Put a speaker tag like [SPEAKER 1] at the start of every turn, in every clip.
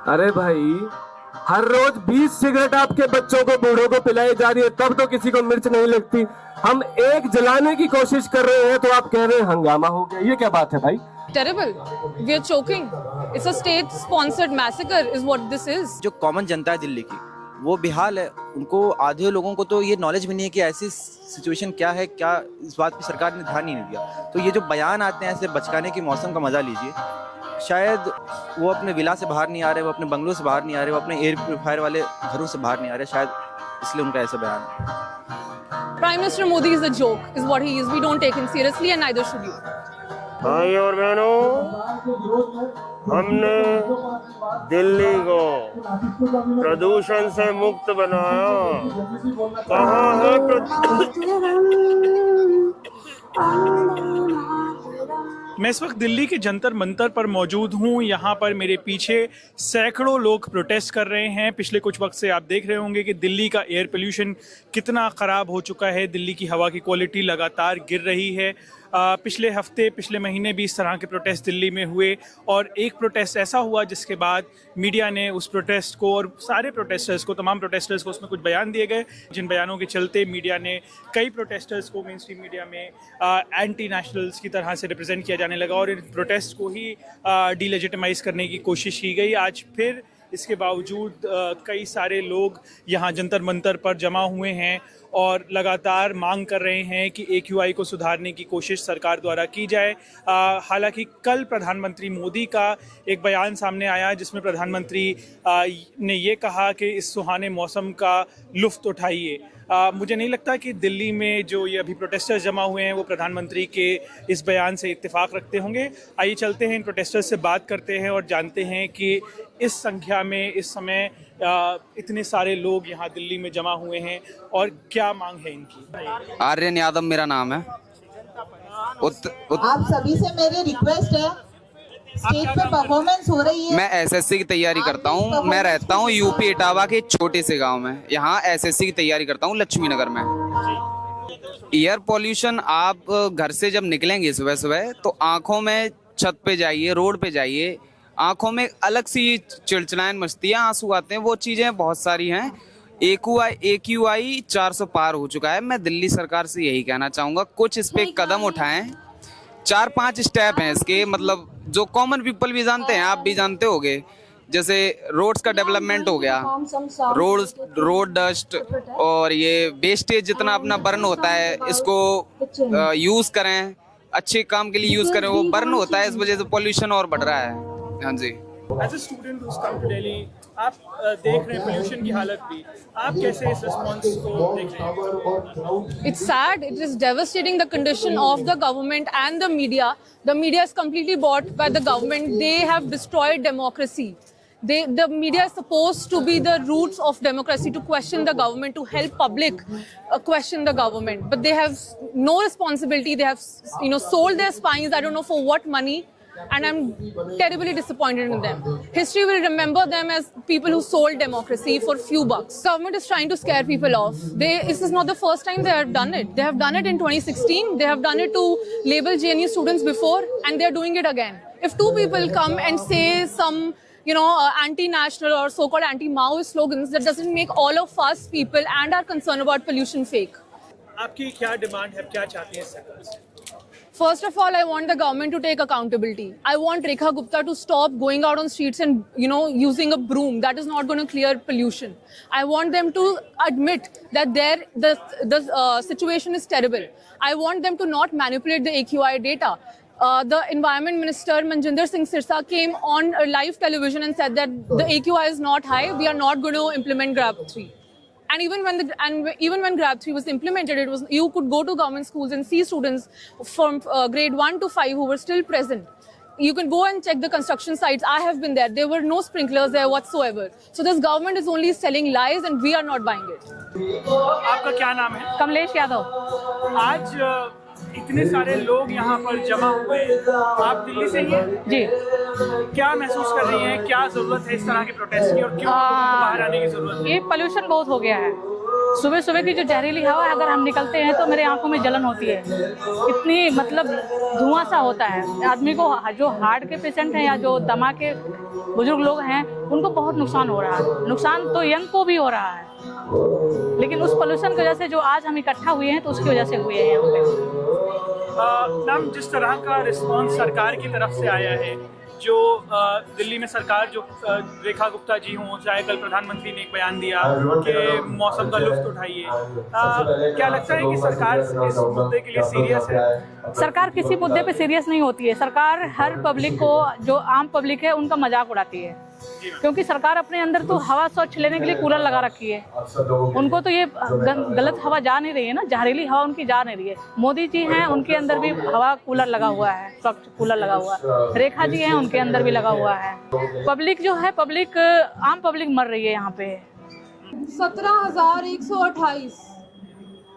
[SPEAKER 1] अरे भाई, हर रोज 20 सिगरेट आपके बच्चों को, बूढ़ों को पिलाई जा रही है, तब तो किसी को मिर्च नहीं लगती। हम एक जलाने की कोशिश कर रहे हैं तो आप कह रहे हैं हंगामा हो गया। ये क्या बात है भाई?
[SPEAKER 2] Terrible. We are choking. It's a state-sponsored massacre, is what this is.
[SPEAKER 3] जो कॉमन जनता है दिल्ली की, वो बेहाल है। उनको, आधे लोगों को तो ये नॉलेज भी नहीं है कि ऐसी सिचुएशन क्या है, क्या इस बात पे सरकार ने ध्यान ही नहीं दिया। तो ये जो बयान आते हैं ऐसे बचकाने के मौसम का मजा लीजिए। शायद वो अपने विला से बाहर नहीं आ रहे, वो अपने बंगलों से बाहर नहीं आ रहे, वो अपने एयर प्योरीफायर वाले घरों से बाहर नहीं आ रहे, शायद इसलिए उनका ऐसा बयान है।
[SPEAKER 2] Prime Minister Modi is a joke, is what he is. We don't take him seriously, and neither should you.
[SPEAKER 4] भाई और बहनों, हमने दिल्ली को प्रदूषण से मुक्त बनाया। कहाँ है
[SPEAKER 5] मैं इस वक्त दिल्ली के जंतर मंतर पर मौजूद हूँ। यहाँ पर मेरे पीछे सैकड़ों लोग प्रोटेस्ट कर रहे हैं। पिछले कुछ वक्त से आप देख रहे होंगे कि दिल्ली का एयर पोल्यूशन कितना ख़राब हो चुका है। दिल्ली की हवा की क्वालिटी लगातार गिर रही है। पिछले हफ्ते, पिछले महीने भी इस तरह के प्रोटेस्ट दिल्ली में हुए और एक प्रोटेस्ट ऐसा हुआ जिसके बाद मीडिया ने उस प्रोटेस्ट को और सारे प्रोटेस्टर्स को, तमाम प्रोटेस्टर्स को, उसमें कुछ बयान दिए गए, जिन बयानों के चलते मीडिया ने कई प्रोटेस्टर्स को मेन स्ट्रीम मीडिया में एंटी नेशनल्स की तरह से रिप्रेजेंट किया जाने लगा और इन प्रोटेस्ट को ही डीलेजिटिमाइज करने की कोशिश की गई। आज फिर इसके बावजूद कई सारे लोग यहाँ जंतर मंतर पर जमा हुए हैं और लगातार मांग कर रहे हैं कि AQI को सुधारने की कोशिश सरकार द्वारा की जाए। हालांकि कल प्रधानमंत्री मोदी का एक बयान सामने आया जिसमें प्रधानमंत्री ने ये कहा कि इस सुहाने मौसम का लुत्फ़ उठाइए। मुझे नहीं लगता कि दिल्ली में जो ये अभी प्रोटेस्टर्स जमा हुए हैं वो प्रधानमंत्री के इस बयान से इत्तेफाक रखते होंगे। आइए चलते हैं, इन प्रोटेस्टर्स से बात करते हैं और जानते हैं कि इस संख्या में इस समय इतने सारे लोग यहाँ दिल्ली में जमा हुए हैं और क्या मांग है इनकी।
[SPEAKER 6] आर्यन यादव मेरा नाम है।
[SPEAKER 7] आप सभी से मेरी रिक्वेस्ट है, स्टेज पे परफॉर्मेंस हो रही है।
[SPEAKER 6] मैं SSC की तैयारी करता हूँ। मैं रहता हूँ यूपी इटावा के छोटे से गांव में। यहाँ SSC की तैयारी करता हूँ लक्ष्मी नगर में। एयर पोल्यूशन, आप घर से जब निकलेंगे सुबह सुबह तो आंखों में, छत पे जाइए, रोड पे जाइए, आंखों में अलग सी चिड़चिड़ाहट मचती है, आंसू आते हैं। वो चीज़ें बहुत सारी हैं। AQI 400 पार हो चुका है। मैं दिल्ली सरकार से यही कहना चाहूँगा, कुछ इस पे कदम उठाएं। 4-5 स्टेप हैं इसके, मतलब जो कॉमन पीपल भी जानते हैं, आप भी जानते होंगे। जैसे रोड्स का डेवलपमेंट हो गया, रोड डस्ट और ये वेस्टेज जितना अपना बर्न होता है, इसको यूज़ करें, अच्छे काम के लिए यूज़ करें। वो बर्न होता है, इस वजह से पोल्यूशन और बढ़ रहा है। हाँ जी।
[SPEAKER 5] As a student who's come to Delhi, आप देख रहे हैं पोल्यूशन की हालत भी, आप कैसे इस रिस्पॉन्स को देख रहे हैं?
[SPEAKER 2] It's sad. It is devastating, the condition of the government and the media. The media is completely bought by the government. They have destroyed democracy. The media is supposed to be the roots of democracy, to question the government, to help public question the government. But they have no responsibility. They have, sold their spines. I don't know for what money. And I'm terribly disappointed in them. History will remember them as people who sold democracy for few bucks. Government is trying to scare people off. This is not the first time they have done it. They have done it in 2016. They have done it to label JNU students before, and they are doing it again. If two people come and say some, anti-national or so-called anti-Maoist slogans, that doesn't make all of us people and our concern about pollution fake.
[SPEAKER 5] आपकी क्या demand है, क्या चाहती है सरकार से?
[SPEAKER 2] First of all, I want the government to take accountability. I want Rekha Gupta to stop going out on streets and, using a broom. That is not going to clear pollution. I want them to admit that the situation is terrible. I want them to not manipulate the AQI data. The Environment Minister Manjinder Singh Sirsa came on live television and said that the AQI is not high. We are not going to implement GRAB 3. And even when GRAB 3 was implemented, you could go to government schools and see students from grade 1 to 5 who were still present. You can go and check the construction sites. I have been there. There were no sprinklers there whatsoever. So this government is only selling lies and we are not buying it.
[SPEAKER 5] आपका क्या नाम है?
[SPEAKER 8] कमलेश यादव।
[SPEAKER 5] आज इतने सारे लोग यहाँ पर जमा हुए, आप दिल्ली से ही हैं?
[SPEAKER 8] जी।
[SPEAKER 5] क्या महसूस कर रही हैं, क्या जरूरत है इस तरह के प्रोटेस्ट की और क्यों लोगों को बाहर आने की जरूरत है?
[SPEAKER 8] ये पोल्यूशन बहुत हो गया है। सुबह सुबह की जो जहरीली हवा अगर हम निकलते हैं तो मेरे आंखों में जलन होती है, इतनी मतलब धुआं सा होता है। आदमी को जो हार्ट के पेशेंट हैं या जो दमा के बुजुर्ग लोग हैं उनको बहुत नुकसान हो रहा है। नुकसान तो यंग को भी हो रहा है, लेकिन उस पोल्यूशन की वजह से जो आज हम इकट्ठा हुए हैं तो उसकी वजह से हुए हैं यहाँ पे।
[SPEAKER 5] मैम, जिस तरह का रिस्पांस सरकार की तरफ से आया है, जो दिल्ली में सरकार जो रेखा गुप्ता जी हों, चाहे कल प्रधानमंत्री ने एक बयान दिया कि मौसम का लुत्फ उठाइए, क्या लगता है कि सरकार इस मुद्दे के लिए सीरियस है?
[SPEAKER 8] सरकार किसी मुद्दे पे सीरियस नहीं होती है। सरकार हर पब्लिक को, जो आम पब्लिक है उनका मजाक उड़ाती है, क्योंकि सरकार अपने अंदर तो हवा स्वच्छ लेने के लिए कूलर लगा रखी है। उनको तो ये गलत हवा जा नहीं रही है ना, जहरीली हवा उनकी जा नहीं रही है। मोदी जी हैं, उनके अंदर भी हवा कूलर लगा हुआ है, स्वच्छ कूलर लगा हुआ है। रेखा जी हैं, उनके अंदर भी लगा हुआ है। पब्लिक जो है, पब्लिक आम पब्लिक मर रही है यहाँ पे।
[SPEAKER 2] 17,128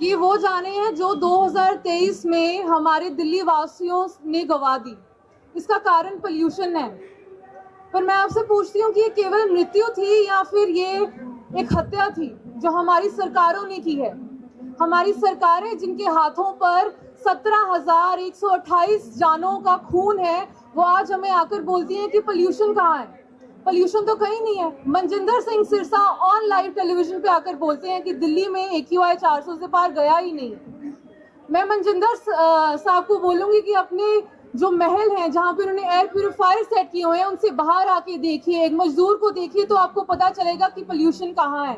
[SPEAKER 2] ये वो जाने हैं जो 2023 में हमारे दिल्ली वासियों ने गवा दी। इसका कारण पोल्यूशन है। पर मैं आपसे पूछती हूँ कि ये केवल मृत्यु थी या फिर ये एक हत्या थी जो हमारी सरकारों ने की है? हमारी सरकारें जिनके हाथों पर 17,128 जानों का खून है, वो आज हमें आकर बोलती हैं कि पोल्यूशन कहाँ है। पोल्यूशन तो कहीं नहीं है। Manjinder Singh Sirsa on live television पे आकर बोलते हैं कि दिल्ली में AQI 400 से पार गया ही नहीं। मैं मनजिंदर साहब को बोलूँगी कि अपने जो महल हैं जहाँ पे उन्होंने एयर प्यूरिफायर सेट किए हुए हैं, उनसे बाहर आके देखिए, एक मजदूर को देखिए, तो आपको पता चलेगा कि पोल्यूशन कहाँ है।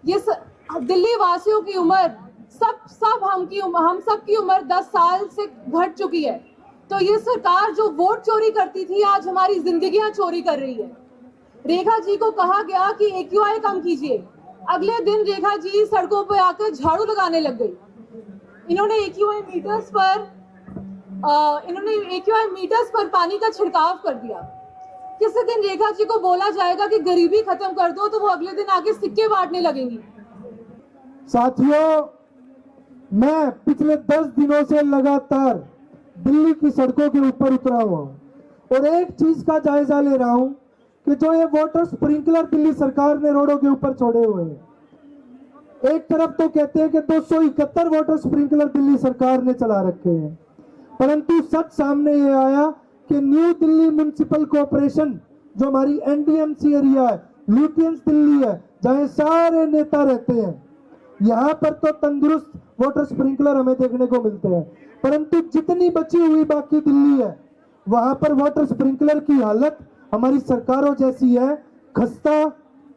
[SPEAKER 2] ये दिल्ली वासियों की उम्र, हम सब की उम्र 10 साल से घट चुकी है। तो ये सरकार जो वोट चोरी करती थी, आज हमारी जिंदगियां चोरी कर रही है। रेखा जी को कहा गया कि AQI कम कीजिए, अगले दिन रेखा जी सड़कों पर आकर झाड़ू लगाने लग गई। इन्होंने AQI मीटर्स पर पानी का छिड़काव कर दिया। किसी दिन रेखा जी को बोला जाएगा कि गरीबी खत्म कर दो, तो वो अगले दिन आके सिक्के बांटने लगेंगी।
[SPEAKER 9] साथियों, मैं पिछले 10 दिनों से लगातार दिल्ली की सड़कों के ऊपर उतरा हुआ हूं और एक चीज का जायजा ले रहा हूं कि जो ये वाटर स्प्रिंकलर दिल्ली सरकार ने रोडों के ऊपर छोड़े हुए हैं। एक तरफ तो कहते हैं कि 271 वाटर स्प्रिंकलर दिल्ली सरकार ने चला रखे हैं, परंतु सच सामने ये आया कि न्यू दिल्ली म्युनिसिपल कॉर्पोरेशन, जो हमारी NDMC एरिया है, लुटियंस दिल्ली है, जहाँ सारे नेता रहते हैं, यहाँ पर तो तंदुरुस्त वाटर स्प्रिंकलर हमें देखने को मिलते हैं, परंतु जितनी बची हुई बाकी दिल्ली है, वहां पर वाटर स्प्रिंकलर की हालत हमारी सरकारों जैसी है, खस्ता,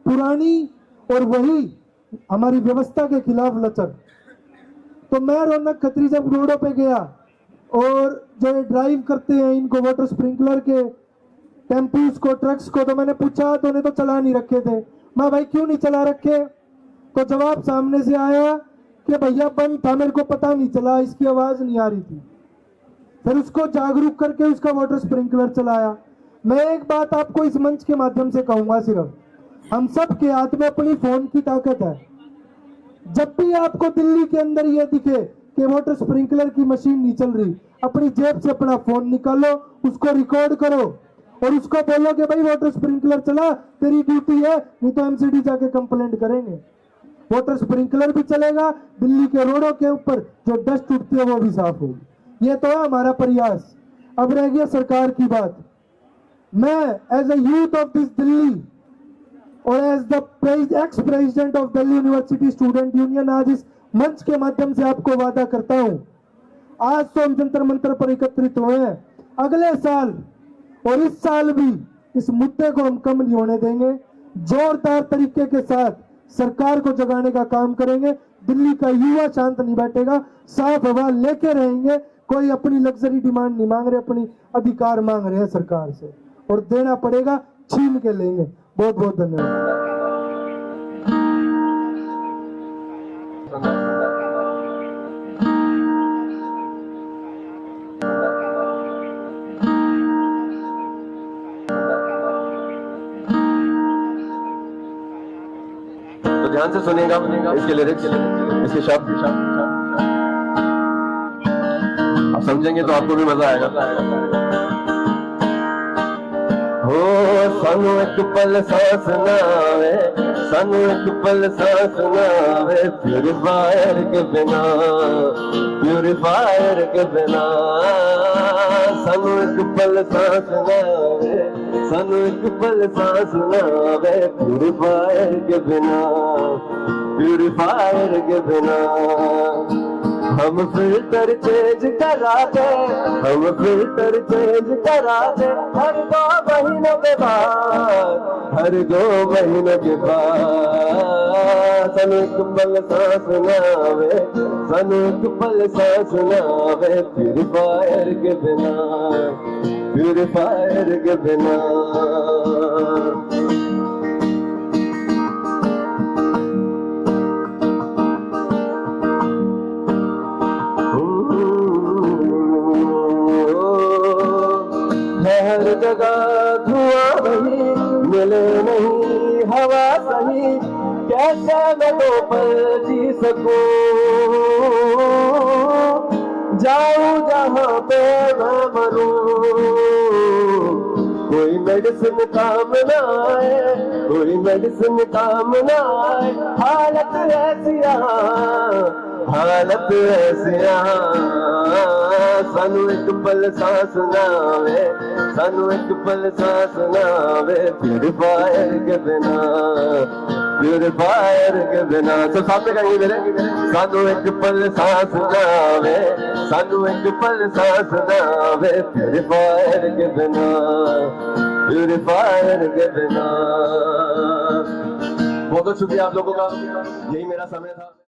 [SPEAKER 9] पुरानी, और वही हमारी व्यवस्था के खिलाफ लचर। तो मैं रौनक खत्री जब रोडों पे गया और जो ड्राइव करते हैं इनको वाटर स्प्रिंकलर के टेम्पूस को, ट्रक्स को, तो मैंने पूछा, तो उन्हें तो चला नहीं रखे थे। मैं भाई क्यों नहीं चला रखे? तो जवाब सामने से आया कि भैया बंद था, मेरे को पता नहीं चला, इसकी आवाज नहीं आ रही थी। फिर उसको जागरूक करके उसका वाटर स्प्रिंकलर चलाया। मैं एक बात आपको इस मंच के माध्यम से कहूंगा, सिर्फ हम सब के हाथ में अपनी फोन की ताकत है। जब भी आपको दिल्ली के अंदर यह दिखे कि वाटर स्प्रिंकलर की मशीन नहीं चल रही, अपनी जेब से अपना फोन निकालो, उसको रिकॉर्ड करो और उसको बोलो कि भाई वाटर स्प्रिंकलर चला, तेरी ड्यूटी है, नहीं तो MCD जाके कंप्लेंट करेंगे। वाटर स्प्रिंकलर भी चलेगा, दिल्ली के रोडों के ऊपर जो डस्ट उठती है वो भी साफ होगी। ये तो है हमारा प्रयास। अब रह गया सरकार की बात। मैं as a youth of this Delhi और as the ex president of Delhi University Student Union आज इस मंच के माध्यम से आपको वादा करता हूं, आज तो हम जंतर मंतर पर एकत्रित हुए हैं, अगले साल और इस साल भी इस मुद्दे को हम कम नहीं होने देंगे। जोरदार तरीके के साथ सरकार को जगाने का काम करेंगे। दिल्ली का युवा शांत नहीं बैठेगा, साफ हवा लेके रहेंगे। कोई अपनी लग्जरी डिमांड नहीं मांग रहे, अपनी अधिकार मांग रहे हैं सरकार से, और देना पड़ेगा, छीन के लेंगे। बहुत बहुत धन्यवाद।
[SPEAKER 1] तो ध्यान से सुनिएगा इसके लिरिक्स, इसके शब्द आप समझेंगे तो आपको भी मजा आएगा। हो सानू एक पल सांस ना आवे, सानू एक पल सांस ना आवे प्यूरीफायर के बिना, प्यूरीफायर के बिना। सानू एक पल सांस ना आवे, सानू एक पल सांस ना आवे प्यूरीफायर के बिना, प्यूरीफायर के बिना। हम फिल्टर चेंज करा दे, हम फिल्टर चेंज करा दे हर 2 महीनों के बाद, हर 2 महीनों के बाद। सानू एक पल सांस ना आवे, सानू एक पल सांस ना आवे प्यूरीफायर के बिना, प्यूरीफायर के बिना। हर जगह धुआं वही, मिले नहीं हवा सही, कैसे मैं तो पर जी सकूं, जाऊं जहां पे मैं मरूं। कोई मेडिसिन काम ना आए, कोई मेडिसिन काम ना आए, हालत ऐसी यहाँ, हालत ऐसी यहाँ। सानू एक पल सांस ना आवे, सानू एक पल सांस ना आवे प्यूरीफायर के बिना, प्यूरीफायर के बिना। तो साथ में कहेंगे मेरे, सानू एक पल सांस ना आवे, सानू एक पल सांस ना आवे प्यूरीफायर के बिना, प्यूरीफायर के बिना। बहुत बहुत शुक्रिया आप लोगों का, यही मेरा समय था।